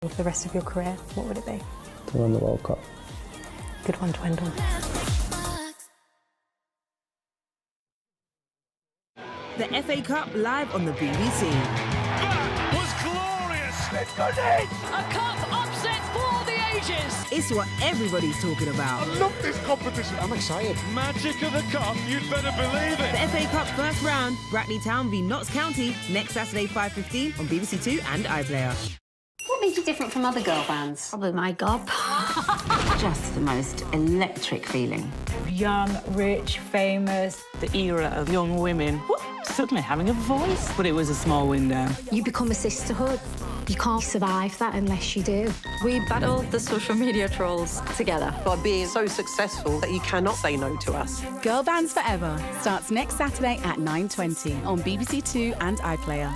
For the rest of your career, what would it be? To win the World Cup. Good one to end on. The FA Cup live on the BBC. That was glorious! Let's go, Nate! A cup upset for the ages! It's what everybody's talking about. I love this competition. I'm excited. Magic of the cup, you'd better believe The it. FA Cup first round, Brackley Town v Notts County, next Saturday 5:15 on BBC Two and iPlayer. What makes you different from other girl bands? Probably my gob. Just the most electric feeling. Young, rich, famous, the era of young women. Whoop, suddenly having a voice. But it was a small window. You become a sisterhood. You can't survive that unless you do. We battled the social media trolls together. By being so successful that you cannot say no to us. Girl Bands Forever starts next Saturday at 9:20 on BBC Two and iPlayer.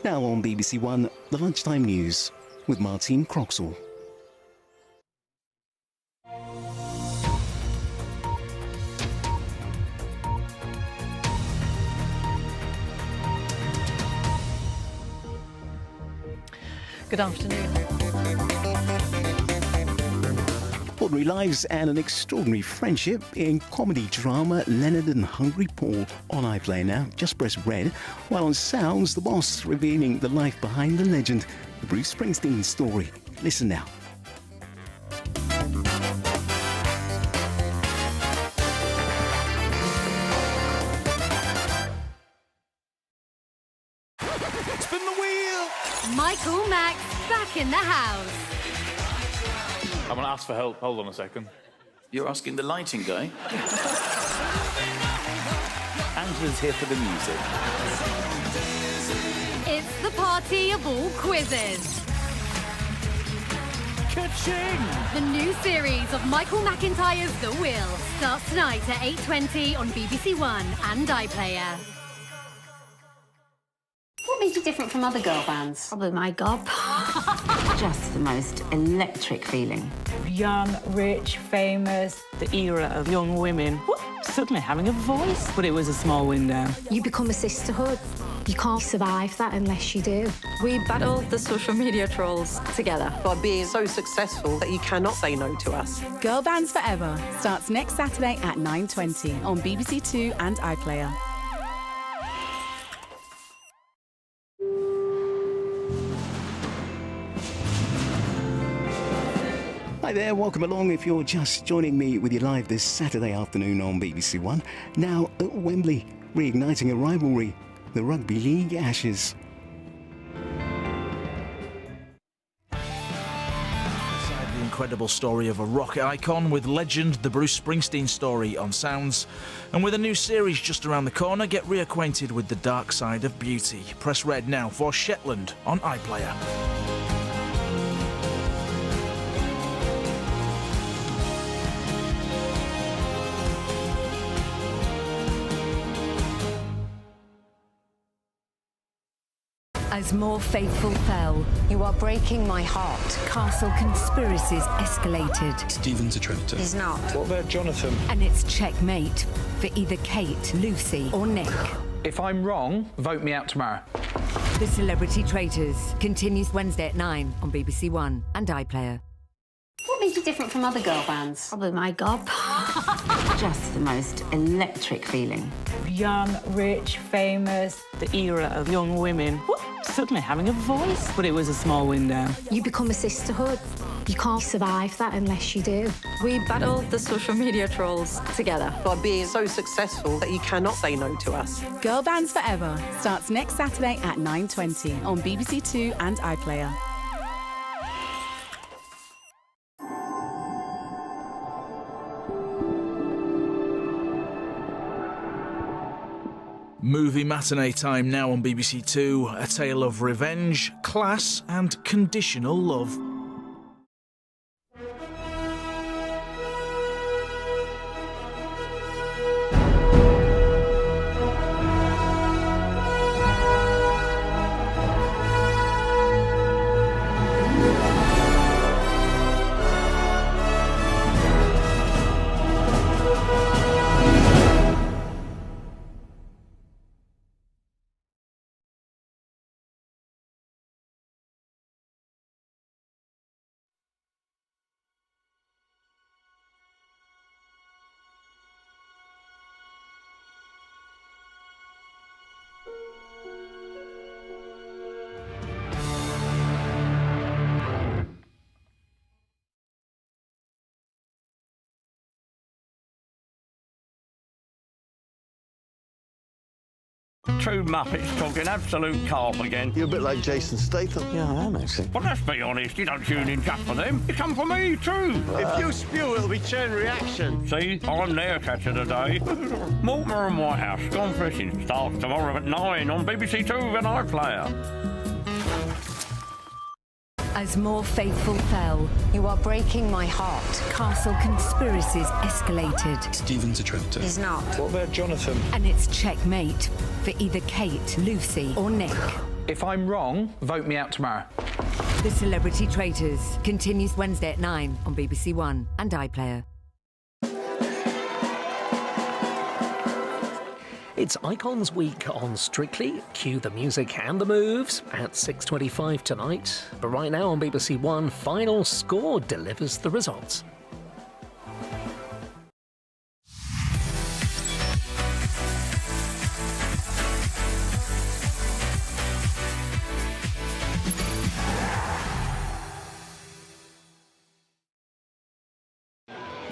Now on BBC One, the lunchtime news with Martine Croxall. Good afternoon. Ordinary lives and an extraordinary friendship in comedy drama Leonard and Hungry Paul on iPlayer now. Just press red. While on Sounds, The Boss revealing the life behind the legend, the Bruce Springsteen story. Listen now. Spin the wheel! Michael Max back in the house. I'm going to ask for help. Hold on a second. You're asking the lighting guy? Angela's here for the music. It's the party of all quizzes. Ka-ching! The new series of Michael McIntyre's The Wheel starts tonight at 8:20 on BBC One and iPlayer. What makes you different from other girl bands? Probably my gob. Just the most electric feeling. Young, rich, famous, the era of young women. Whoop, suddenly having a voice. But it was a small window. You become a sisterhood. You can't survive that unless you do. We battled the social media trolls together. By being so successful that you cannot say no to us. Girl Bands Forever starts next Saturday at 9:20 on BBC Two and iPlayer. Hi there, welcome along if you're just joining me with you live this Saturday afternoon on BBC One. Now at Wembley, reigniting a rivalry, the Rugby League Ashes. The incredible story of a rock icon with legend, the Bruce Springsteen story on Sounds. And with a new series just around the corner, get reacquainted with the dark side of beauty. Press red now for Shetland on iPlayer. As more faithful fell, You are breaking my heart. castle conspiracies escalated, Stephen's a traitor. He's not. What about Jonathan? and it's checkmate for either Kate, Lucy, or Nick. If I'm wrong, vote me out tomorrow. The Celebrity Traitors continues Wednesday at 9 on BBC One and iPlayer. What makes you different from other girl bands? Probably my gob. Just the most electric feeling. Young, rich, famous, the era of young women. Whoop, suddenly having a voice. But it was a small window. You become a sisterhood. You can't survive that unless you do. We battled the social media trolls together. By being so successful that you cannot say no to us. Girl Bands Forever starts next Saturday at 9:20 on BBC Two and iPlayer. Movie matinee time now on BBC Two. A tale of revenge, class and conditional love. Two Muppets talking absolute carp again. You're a bit like Jason Statham. Yeah, I am actually. Well, let's be honest, you don't tune in just for them. You come for me too. If you spew, it'll be chain reaction. See, I'm their catcher today. Mortimer and Whitehouse, Gone Fishing, starts tomorrow at 9 on BBC Two and iPlayer. As more faithful fell, you are breaking my heart. Castle conspiracies escalated. Stephen to Trento. He's not. What about Jonathan? And it's checkmate for either Kate, Lucy, or Nick. If I'm wrong, vote me out tomorrow. The Celebrity Traitors continues Wednesday at 9 on BBC One and iPlayer. It's Icons Week on Strictly. Cue the music and the moves at 6:25 tonight. But right now on BBC One, Final Score delivers the results.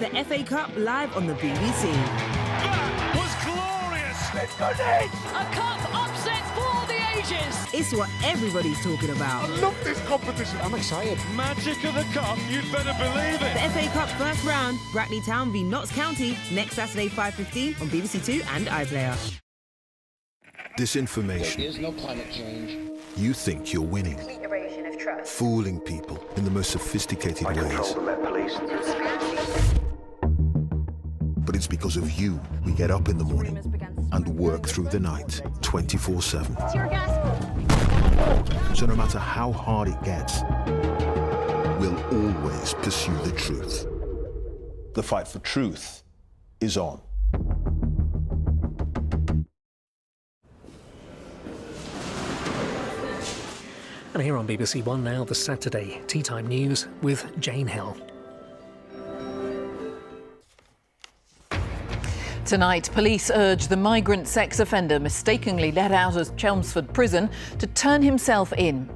The FA Cup live on the BBC. That was glorious! Let's go, Nick! A cup upset for the ages! It's what everybody's talking about. I love this competition. I'm excited. Magic of the cup, you'd better believe it. The FA Cup first round, Brackley Town v Notts County, next Saturday 5:15 on BBC Two and iPlayer. Disinformation. There is no climate change. You think you're winning. Complete erosion of trust. Fooling people in the most sophisticated ways. But it's because of you we get up in the morning and work through the night 24/7. So no matter how hard it gets, we'll always pursue the truth. The fight for truth is on. And here on BBC One now, the Saturday Tea Time News with Jane Hill. Tonight, police urge the migrant sex offender mistakenly let out of Chelmsford prison to turn himself in.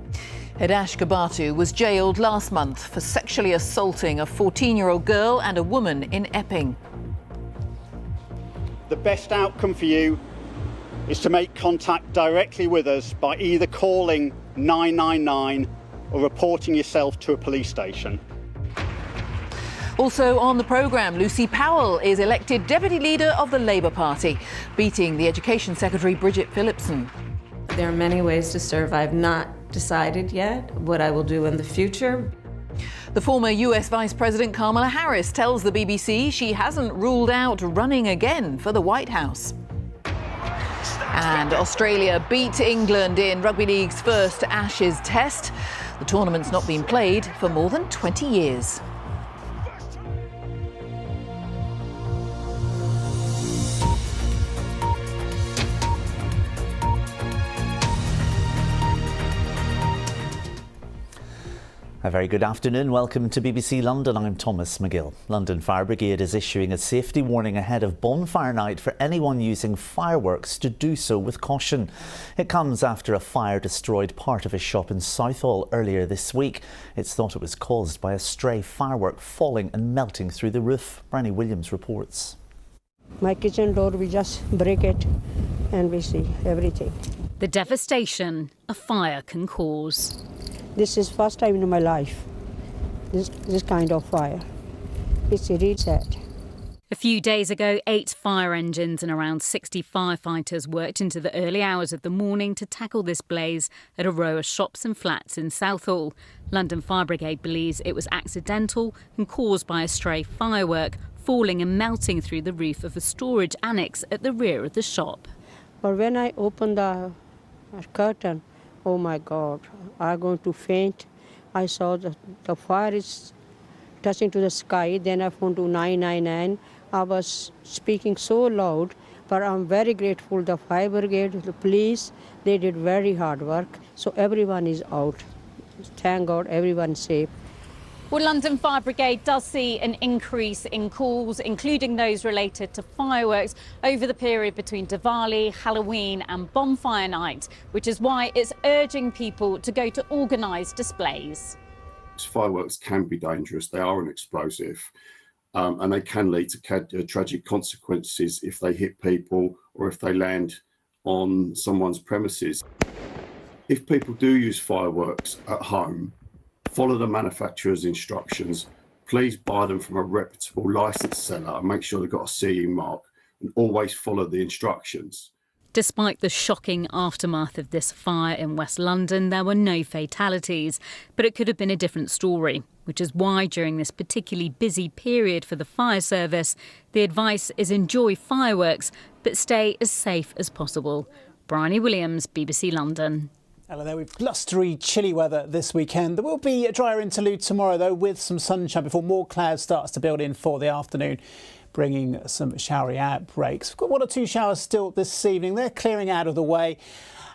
Hidash Kabatu was jailed last month for sexually assaulting a 14-year-old girl and a woman in Epping. The best outcome for you is to make contact directly with us by either calling 999 or reporting yourself to a police station. Also on the programme, Lucy Powell is elected Deputy Leader of the Labour Party, beating the Education Secretary Bridget Phillipson. There are many ways to serve. I've not decided yet what I will do in the future. The former US Vice President Kamala Harris tells the BBC she hasn't ruled out running again for the White House. And Australia beat England in Rugby League's first Ashes test. The tournament's not been played for more than 20 years. A very good afternoon. Welcome to BBC London. I'm Thomas McGill. London Fire Brigade is issuing a safety warning ahead of bonfire night for anyone using fireworks to do so with caution. It comes after a fire destroyed part of a shop in Southall earlier this week. It's thought it was caused by a stray firework falling and melting through the roof. Bryony Williams reports. My kitchen door, we just break it and we see everything. The devastation a fire can cause. This is first time in my life, this kind of fire. It's really sad. A few days ago, 8 fire engines and around 60 firefighters worked into the early hours of the morning to tackle this blaze at a row of shops and flats in Southall. London Fire Brigade believes it was accidental and caused by a stray firework falling and melting through the roof of a storage annex at the rear of the shop. But when I opened the curtain, oh my God, I'm going to faint. I saw the fire is touching to the sky. Then I phoned to 999. I was speaking so loud, but I'm very grateful. The fire brigade, the police, they did very hard work. So everyone is out. Thank God, everyone's safe. Well, London Fire Brigade does see an increase in calls, including those related to fireworks, over the period between Diwali, Halloween and Bonfire Night, which is why it's urging people to go to organised displays. Fireworks can be dangerous. They are an explosive, and they can lead to tragic consequences if they hit people or if they land on someone's premises. If people do use fireworks at home, follow the manufacturer's instructions. Please buy them from a reputable licensed seller and make sure they've got a CE mark, and always follow the instructions. Despite the shocking aftermath of this fire in West London, there were no fatalities. But it could have been a different story, which is why during this particularly busy period for the fire service, the advice is enjoy fireworks, but stay as safe as possible. Bryony Williams, BBC London. Hello there, we've blustery, chilly weather this weekend. There will be a drier interlude tomorrow, though, with some sunshine before more cloud starts to build in for the afternoon, bringing some showery outbreaks. We've got 1 or 2 showers still this evening. They're clearing out of the way.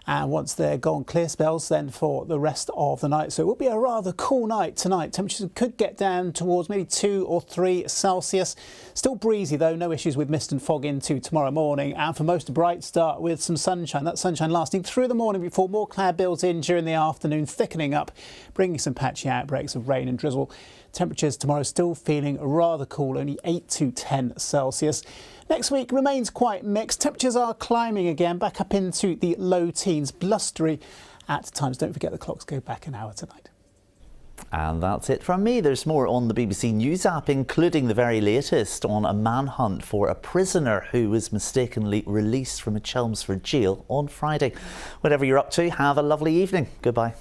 And once they're gone, clear spells then for the rest of the night. So it will be a rather cool night tonight. Temperatures could get down towards maybe 2 or 3 Celsius. Still breezy, though. No issues with mist and fog into tomorrow morning. And for most, a bright start with some sunshine. That sunshine lasting through the morning before more cloud builds in during the afternoon, thickening up, bringing some patchy outbreaks of rain and drizzle. Temperatures tomorrow still feeling rather cool, only 8 to 10 Celsius. Next week remains quite mixed. Temperatures are climbing again, back up into the low teens, blustery at times. Don't forget the clocks go back an hour tonight. And that's it from me. There's more on the BBC News app, including the very latest on a manhunt for a prisoner who was mistakenly released from a Chelmsford jail on Friday. Whatever you're up to, have a lovely evening. Goodbye.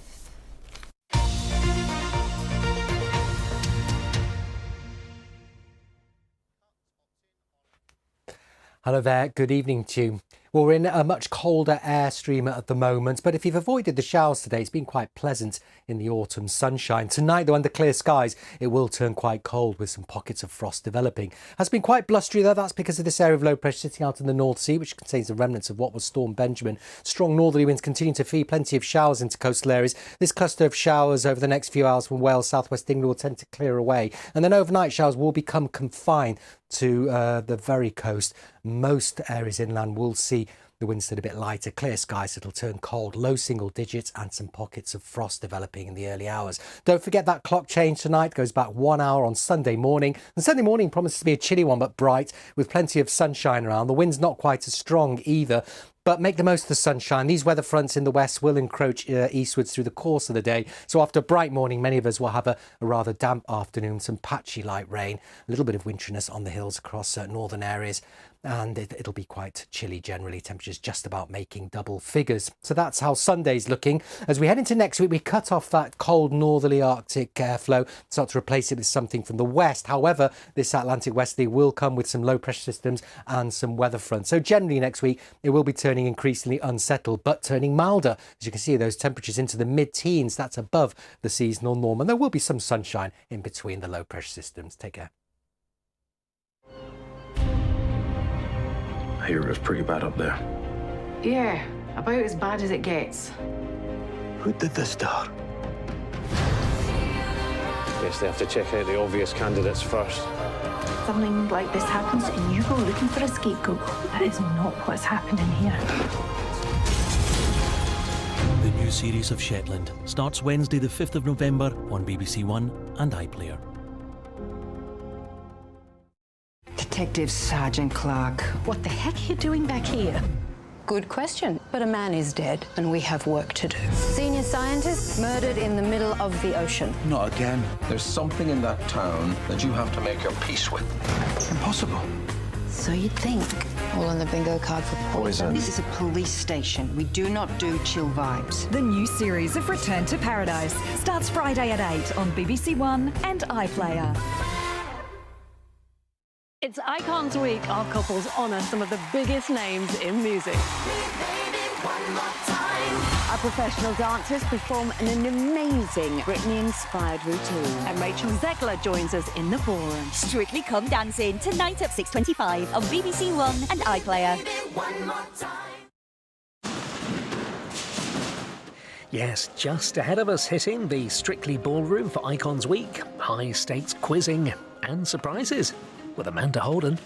Hello there, good evening to you. Well, we're in a much colder airstream at the moment, but if you've avoided the showers today, it's been quite pleasant in the autumn sunshine. Tonight, though, under clear skies, it will turn quite cold with some pockets of frost developing. Has been quite blustery, though. That's because of this area of low pressure sitting out in the North Sea, which contains the remnants of what was Storm Benjamin. Strong northerly winds continue to feed plenty of showers into coastal areas. This cluster of showers over the next few hours from Wales, southwest England will tend to clear away. And then overnight showers will become confined to the very coast. Most areas inland will see the winds still a bit lighter, clear skies, it'll turn cold, low single digits and some pockets of frost developing in the early hours. Don't forget that clock change tonight goes back 1 hour on Sunday morning. And Sunday morning promises to be a chilly one but bright with plenty of sunshine around. The wind's not quite as strong either. But make the most of the sunshine. These weather fronts in the west will encroach eastwards through the course of the day. So after a bright morning, many of us will have a rather damp afternoon, some patchy light rain, a little bit of winteriness on the hills across northern areas. And it'll be quite chilly generally, temperatures just about making double figures. So that's how Sunday's looking. As we head into next week, we cut off that cold northerly Arctic airflow, start to replace it with something from the west. However, this Atlantic westerly will come with some low pressure systems and some weather fronts. So generally next week, it will be turning increasingly unsettled, but turning milder. As you can see, those temperatures into the mid-teens, that's above the seasonal norm. And there will be some sunshine in between the low pressure systems. Take care. I hear it was pretty bad up there. Yeah, about as bad as it gets. Who did this to her? Guess they have to check out the obvious candidates first. Something like this happens and you go looking for a scapegoat. That is not what's happening here. The new series of Shetland starts Wednesday the 5th of November on BBC One and iPlayer. Detective Sergeant Clark, what the heck are you doing back here? Good question, but a man is dead and we have work to do. Senior scientist murdered in the middle of the ocean. Not again. There's something in that town that you have to make your peace with. Impossible. So you'd think. All on the bingo card for poison. This is a police station. We do not do chill vibes. The new series of Return to Paradise starts Friday at 8 on BBC One and iPlayer. It's Icons Week. Our couples honour some of the biggest names in music. Our professional dancers perform an amazing Britney-inspired routine. And Rachel Zegler joins us in the ballroom. Strictly Come Dancing tonight at 6:25 on BBC One and iPlayer. Yes, just ahead of us hitting the Strictly Ballroom for Icons Week. High-stakes quizzing and surprises with Amanda Holden.